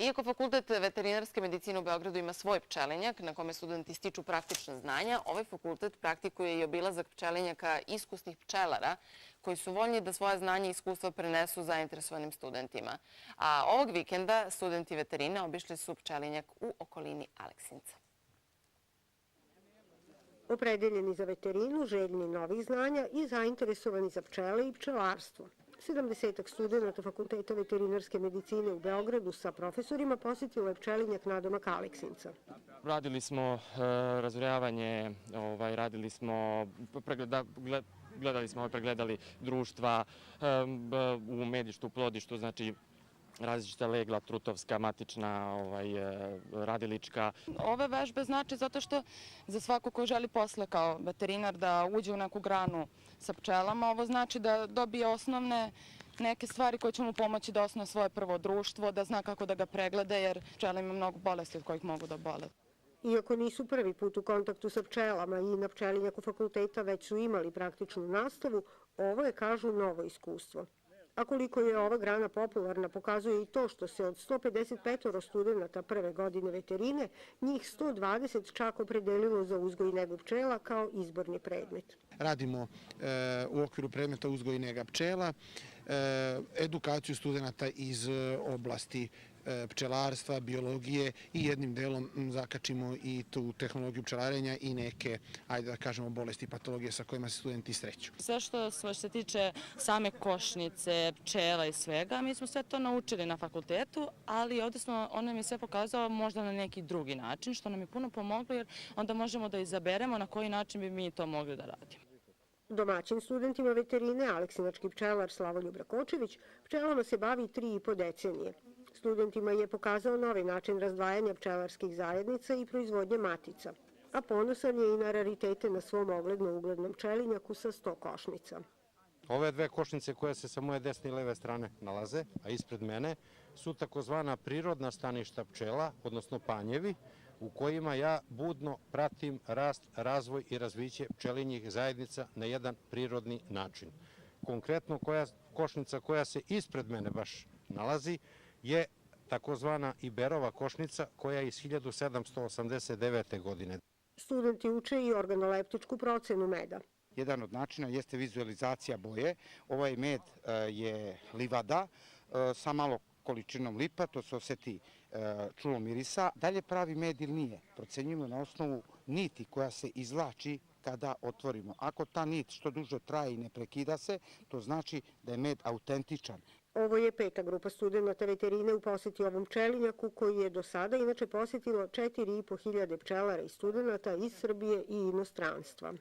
Iako Fakultet veterinarske medicine u Beogradu ima svoj pčelinjak na kome studenti stiču praktična znanja, ovaj fakultet praktikuje i obilazak pčelinjaka iskusnih pčelara koji su voljni da svoja znanja i iskustva prenesu zainteresovanim studentima. Ovog vikenda studenti veterine obišli su pčelinjak u okolini Aleksinca. Opredeljeni za veterinu, željni novih znanja i zainteresovani za pčele i pčelarstvo. 70 studenta Fakulteta veterinarske medicine u Beogradu sa profesorima posjetilo je pčelinjak nadomak Aleksinca. Radili smo razvrjavanje, radili smo, pregledali društva u Medištu, u Plodištu, znači različita legla, trutovska, matična, radilička. Ove vežbe znači zato što za svako ko želi posle kao veterinar da uđe u neku granu sa pčelama, ovo znači da dobije osnovne neke stvari koje će mu pomoći da osnuje svoje prvo društvo, da zna kako da ga pregleda, jer pčela ima mnogo bolesti od kojih mogu da bole. Iako nisu prvi put u kontaktu sa pčelama i na pčelinjaku fakulteta već su imali praktičnu nastavu, ovo je, kažu, novo iskustvo. A koliko je ova grana popularna pokazuje i to što se od 155 studenta prve godine veterine, njih 120 čak opredelilo za uzgoj i negu pčela kao izborni predmet. Radimo u okviru predmeta uzgoj i nega pčela, edukaciju studenta iz oblasti pčelarstva, biologije i jednim delom zakačimo i tu tehnologiju pčelarenja i neke, ajde da kažemo, bolesti i patologije sa kojima se studenti sreću. Sve što se tiče same košnice, pčela i svega, mi smo sve to naučili na fakultetu, ali ovdje on nam je sve pokazao možda na neki drugi način, što nam je puno pomoglo, jer onda možemo da izaberemo na koji način bi mi to mogli da radimo. Domaćin studentima veterine, aleksinački pčelar Slavoljub Rakočević, pčelama se bavi 3,5 decenije. Studentima je pokazao novi način razdvajanja pčelarskih zajednica i proizvodnje matica, a ponosan je i na raritete na svom uglednom pčelinjaku sa 100 košnica. Ove dve košnice koje se sa moje desne i leve strane nalaze, a ispred mene, su takozvana prirodna staništa pčela, odnosno panjevi, u kojima ja budno pratim rast, razvoj i razviće pčelinjih zajednica na jedan prirodni način. Konkretno, košnica koja se ispred mene baš nalazi je takozvana Iberova košnica koja je iz 1789. godine. Studenti uče i organoleptičku procenu meda. Jedan od načina jeste vizualizacija boje. Ovaj med je livada sa malo količinom lipa, to se oseti čulom mirisa. Da li je pravi med ili nije? Procenjujemo na osnovu niti koja se izvlači kada otvorimo. Ako ta nit što duže traje i ne prekida se, to znači da je med autentičan. Ovo je 5. grupa studenta veterine u poseti ovom pčelinjaku koji je do sada inače posjetilo 4.500 pčelara i studenta iz Srbije i inostranstva.